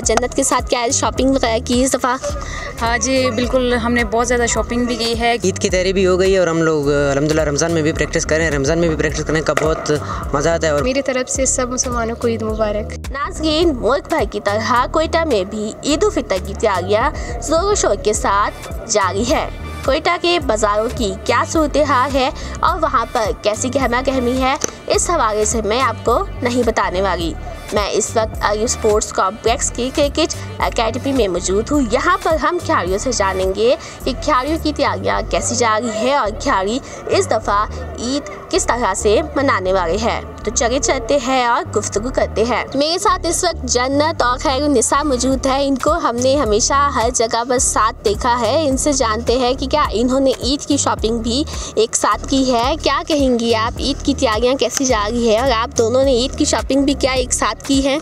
जन्नत के साथ क्या शॉपिंग वगैरह की इस दफ़ा? हाँ जी बिल्कुल, हमने बहुत ज़्यादा शॉपिंग भी की है। ईद की तैयारी भी हो गई है और हम लोग अल्हम्दुलिल्लाह रमज़ान में भी प्रैक्टिस करें। रमज़ान में भी प्रैक्टिस करने का बहुत मज़ा आता है। और मेरी तरफ से सब मुसलमानों को ईद मुबारक। नाज़रीन, मुल्क भर की तरह कोयटा में भी ईद उल फितर की तैयारियाँ ज़ोर शोर के साथ जारी है। कोयटा के बाज़ारों की क्या सूरत हाल है और वहाँ पर कैसी गहमा गहमी है, इस हवाले से मैं आपको नहीं बताने वाली। मैं इस वक्त आयु स्पोर्ट्स कॉम्प्लेक्स की क्रिकेट एकेडमी में मौजूद हूँ। यहाँ पर हम खिलाड़ियों से जानेंगे कि खिलाड़ियों की तैयारियाँ कैसी जा रही है और खिलाड़ी इस दफ़ा ईद किस तरह से मनाने वाले हैं। तो चले चलते हैं और गुफ्तगू करते हैं। मेरे साथ इस वक्त जन्नत और खैरुन्निसा मौजूद है। इनको हमने हमेशा हर जगह पर साथ देखा है। इनसे जानते हैं कि क्या इन्होंने ईद की शॉपिंग भी एक साथ की है। क्या कहेंगी आप, ईद की तैयारियाँ कैसी जा रही है और आप दोनों ने ईद की शॉपिंग भी क्या एक साथ की है?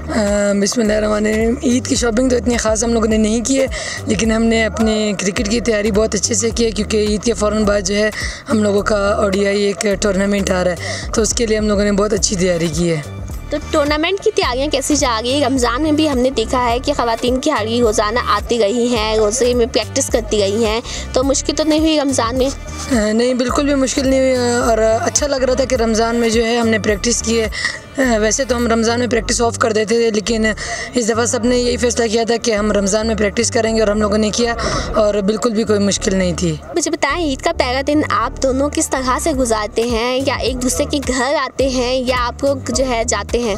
बिस्मिल्लाहिर्रहमानिर्रहीम। ईद की शॉपिंग तो इतनी ख़ास हम लोगों ने नहीं की है, लेकिन हमने अपने क्रिकेट की तैयारी बहुत अच्छे से की है, क्योंकि ईद के फ़ौरन बाद जो है हम लोगों का ODI एक टूर्नामेंट आ रहा है, तो उसके लिए हम लोगों ने बहुत अच्छी तैयारी की है। तो टूर्नामेंट की तैयारियां कैसी जा रही है? रमज़ान में भी हमने देखा है कि ख़वातीन खिलाड़ी रोज़ाना आती रही हैं, रोज़े में प्रैक्टिस करती रही हैं, तो मुश्किल तो नहीं हुई रमज़ान में? नहीं, बिल्कुल भी मुश्किल नहीं हुई और अच्छा लग रहा था कि रमज़ान में जो है हमने प्रैक्टिस की है। वैसे तो हम रमज़ान में प्रैक्टिस ऑफ कर देते थे, लेकिन इस दफ़ा सब ने यही फ़ैसला किया था कि हम रमज़ान में प्रैक्टिस करेंगे और हम लोगों ने किया और बिल्कुल भी कोई मुश्किल नहीं थी। मुझे बताएं, ईद का पहला दिन आप दोनों किस तरह से गुजारते हैं? या एक दूसरे के घर आते हैं या आप लोग जो है जाते हैं?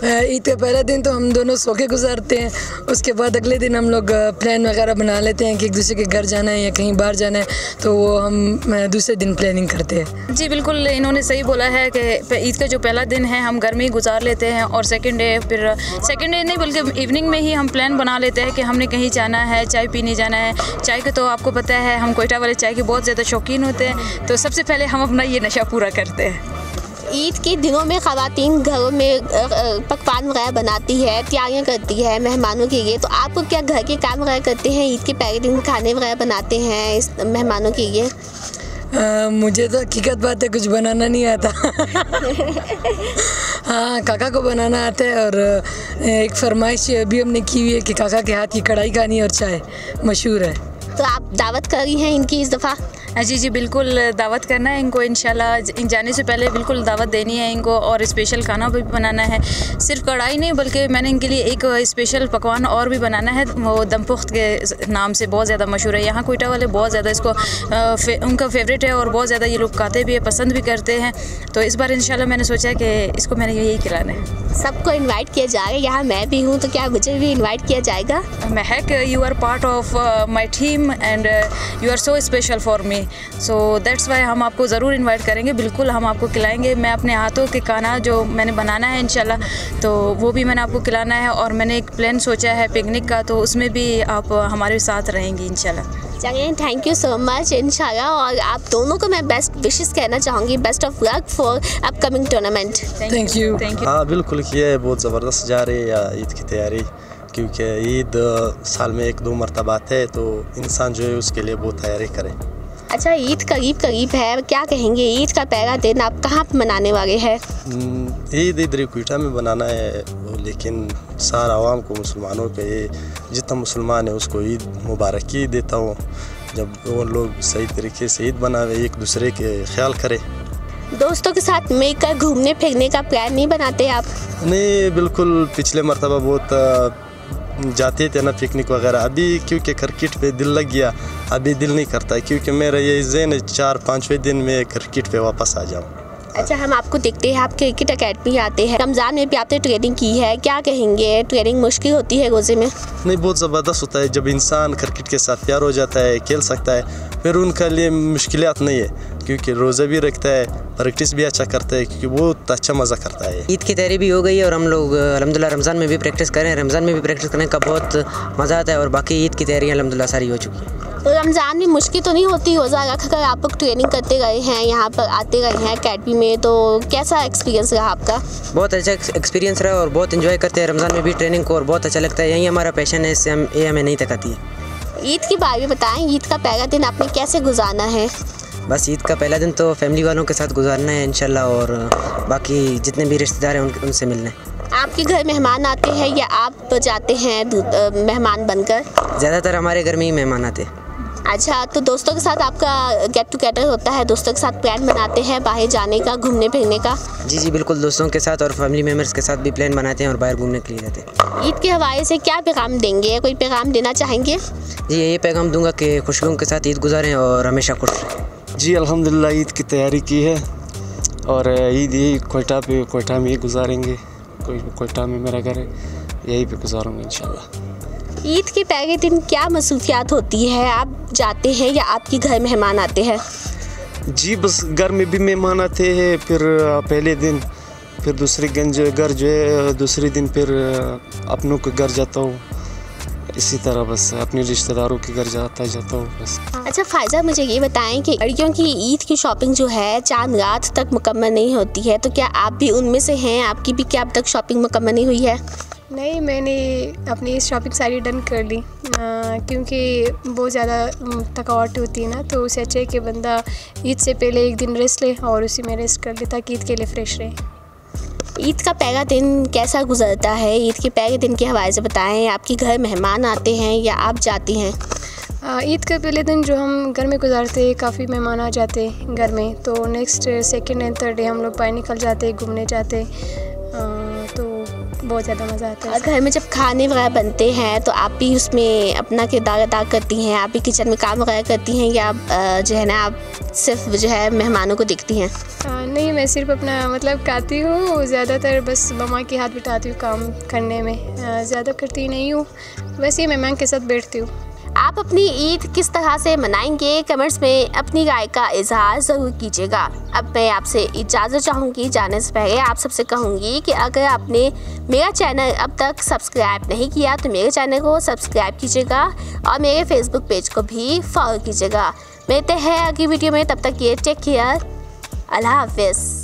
ईद का पहला दिन तो हम दोनों सो के गुजारते हैं। उसके बाद अगले दिन हम लोग प्लान वगैरह बना लेते हैं कि एक दूसरे के घर जाना है या कहीं बाहर जाना है, तो वो हम दूसरे दिन प्लानिंग करते हैं। जी बिल्कुल, इन्होंने सही बोला है कि ईद का जो पहला दिन है हम घर में ही गुजार लेते हैं और सेकंड डे नहीं बल्कि इवनिंग में ही हम प्लान बना लेते हैं कि हमने कहीं जाना है, चाय पीने जाना है। चाय का तो आपको पता है हम कोयटा वाले चाय के बहुत ज़्यादा शौकीन होते हैं, तो सबसे पहले हम अपना ये नशा पूरा करते हैं। ईद के दिनों में ख़वातीन घरों में पकवान वगैरह बनाती है, तैयारियां करती है मेहमानों के लिए, तो आप क्या घर के काम वगैरह करते हैं? ईद के पहले दिन खाने वगैरह बनाते हैं इस मेहमानों के लिए? मुझे तो हकीकत बात है कुछ बनाना नहीं आता। हाँ, काका को बनाना आता है और एक फरमाइश अभी हमने की हुई है कि काका के हाथ की कढ़ाई खानी और चाय मशहूर है। तो आप दावत कर रही हैं इनकी इस दफ़ा? जी बिल्कुल, दावत करना है इनको इंशाल्लाह। जाने से पहले बिल्कुल दावत देनी है इनको और स्पेशल खाना भी बनाना है। सिर्फ कढ़ाई नहीं बल्कि मैंने इनके लिए एक स्पेशल पकवान और भी बनाना है, वो दमपुख्त के नाम से बहुत ज़्यादा मशहूर है। यहाँ कोयटा वाले बहुत ज़्यादा इसको उनका फेवरेट है और बहुत ज़्यादा ये लोग खाते भी है, पसंद भी करते हैं। तो इस बार इंशाल्लाह मैंने सोचा कि इसको मैंने यही खिलाना है। सबको इन्वाइट किया जाएगा, यहाँ मैं भी हूँ, तो क्या मुझे भी इन्वाइट किया जाएगा? Mahak, you are part of my team and you are so special for me, so that's why हम आपको ज़रूर इनवाइट करेंगे। बिल्कुल हम आपको खिलाएंगे। मैं अपने हाथों के खाना जो मैंने बनाना है इंशाल्लाह, तो वो भी मैंने आपको खिलाना है। और मैंने एक प्लान सोचा है पिकनिक का, तो उसमें भी आप हमारे साथ रहेंगी इंशाल्लाह। चलिए, थैंक यू सो मच इंशाल्लाह। और आप दोनों को मैं बेस्ट विशेस कहना चाहूँगी, best of luck for upcoming tournament. Thank you. हाँ बिल्कुल, ये बहुत ज़बरदस्त जा रही है ईद की तैयारी, क्योंकि ईद साल में 1-2 मरतबा आते हैं, तो इंसान जो है उसके लिए बहुत तैयारी करे। अच्छा, ईद करीब है, क्या कहेंगे ईद का पहला दिन आप कहाँ पर मनाने वाले हैं? ईद इधर कोयटा में बनाना है, लेकिन सारा आवाम को, मुसलमानों के जितना मुसलमान है उसको ईद मुबारकी देता हूँ। जब वो लोग सही तरीके से ईद बनावे, एक दूसरे के ख्याल करें। दोस्तों के साथ मिलकर घूमने फिरने का प्लान नहीं बनाते आप? नहीं बिल्कुल, पिछले मरतबा बहुत जाते थे ना पिकनिक वगैरह। अभी क्योंकि क्रिकेट पे दिल लग गया, अभी दिल नहीं करता, क्योंकि मेरा ये ज़हन 4-5वें दिन में क्रिकेट पे वापस आ जाऊँ। अच्छा, हम आपको देखते हैं आप क्रिकेट एकेडमी आते हैं, रमज़ान में भी आपने ट्रेनिंग की है, क्या कहेंगे ट्रेनिंग मुश्किल होती है रोज़े में? नहीं, बहुत ज़बरदस्त होता है। जब इंसान क्रिकेट के साथ प्यार हो जाता है, खेल सकता है, फिर उनके लिए मुश्किलात नहीं है, क्योंकि रोज़ा भी रखता है, प्रैक्टिस भी अच्छा करता है, क्योंकि बहुत अच्छा मज़ा करता है। ईद की तैयारी भी हो गई है और हम लोग अल्हम्दुलिल्लाह रमज़ान में भी प्रैक्टिस करें। रमज़ान में भी प्रैक्टिस करने का बहुत मज़ा आता है और बाकी ईद की तैयारियाँ अल्हम्दुलिल्लाह सारी हो चुकी हैं। तो रमज़ान में मुश्किल तो नहीं होती? रोज़ा रख कर आप लोग ट्रेनिंग करते गए हैं, यहाँ पर आते गए हैं एकेडमी में, तो कैसा एक्सपीरियंस रहा आपका? बहुत अच्छा एक्सपीरियंस रहा और बहुत एंजॉय करते हैं रमज़ान में भी ट्रेनिंग को और बहुत अच्छा लगता है। यही हमारा पैशन है, इससे हमें नहीं तकाती है। ईद के बारे में बताएं, ईद का पहला दिन आपने कैसे गुजारना है? बस ईद का पहला दिन तो फैमिली वालों के साथ गुजारना है इंशाल्लाह, और बाकी जितने भी रिश्तेदार हैं उनसे मिलना है। आपके घर मेहमान आते हैं या आप जाते हैं मेहमान बनकर? ज़्यादातर हमारे घर में ही मेहमान आते हैं। अच्छा, तो दोस्तों के साथ आपका गेट टुगेदर होता है, दोस्तों के साथ प्लान बनाते हैं बाहर जाने का, घूमने फिरने का? जी बिल्कुल, दोस्तों के साथ और फैमिली मेम्बर्स के साथ भी प्लान बनाते हैं और बाहर घूमने के लिए जाते हैं। ईद के हवाले से क्या पैगाम देंगे, कोई पैगाम देना चाहेंगे? जी ये पैगाम दूंगा कि खुशियों के साथ ईद गुजारें और हमेशा खुश रहें। जी अल्हम्दुलिल्लाह ईद की तैयारी की है और ईद यही कोयटा में ही गुजारेंगे। कोयटा में मेरा घर है, यहीं पे गुजारूंगा इंशाल्लाह। ईद के पहले दिन क्या मसरूफियात होती है, आप जाते हैं या आपके घर मेहमान आते हैं? जी बस घर में भी मेहमान आते हैं, फिर पहले दिन, फिर दूसरे घर जो है दूसरे दिन फिर अपनों के घर जाता हूँ। इसी तरह बस अपने रिश्तेदारों के घर जाता हूँ बस। अच्छा फायजा, मुझे ये बताएं कि लड़कियों की ईद की शॉपिंग जो है चांद रात तक मुकम्मल नहीं होती है, तो क्या आप भी उनमें से हैं? आपकी भी क्या अब तक शॉपिंग मुकम्मल नहीं हुई है? नहीं, मैंने अपनी शॉपिंग सारी डन कर ली क्योंकि बहुत ज़्यादा थकावट होती है ना, तो उससे अच्छा है कि बंदा ईद से पहले एक दिन रेस्ट ले और उसी में रेस्ट कर ले ताकि ईद के लिए फ्रेश रहे। ईद का पहला दिन कैसा गुजरता है? ईद के पहले दिन के हवाले से बताएं। आपके घर मेहमान आते हैं या आप जाती हैं? ईद का पहले दिन जो हम घर में गुजारते हैं, काफ़ी मेहमान आ जाते हैं घर में, तो next second and third day हम लोग बाहर निकल जाते, घूमने जाते, तो बहुत ज़्यादा मज़ा आता है। और घर में जब खाने वगैरह बनते हैं तो आप भी उसमें अपना किरदार अदा करती हैं? आप भी किचन में काम वगैरह करती हैं या जो है ना आप सिर्फ जो है मेहमानों को देखती हैं? नहीं, मैं सिर्फ अपना मतलब खाती हूँ, ज़्यादातर बस मम्मा के हाथ बिठाती हूँ काम करने में, ज़्यादा करती नहीं हूँ, वैसे ही मेहमान के साथ बैठती हूँ। आप अपनी ईद किस तरह से मनाएंगे, कमेंट्स में अपनी राय का इजहार ज़रूर कीजिएगा। अब मैं आपसे इजाज़त चाहूँगी, जाने से पहले आप सबसे कहूँगी कि अगर आपने मेरा चैनल अब तक सब्सक्राइब नहीं किया तो मेरे चैनल को सब्सक्राइब कीजिएगा और मेरे फेसबुक पेज को भी फॉलो कीजिएगा। मिलते हैं अगली वीडियो में, तब तक ये टेक केयर, अल्लाह हाफिज़।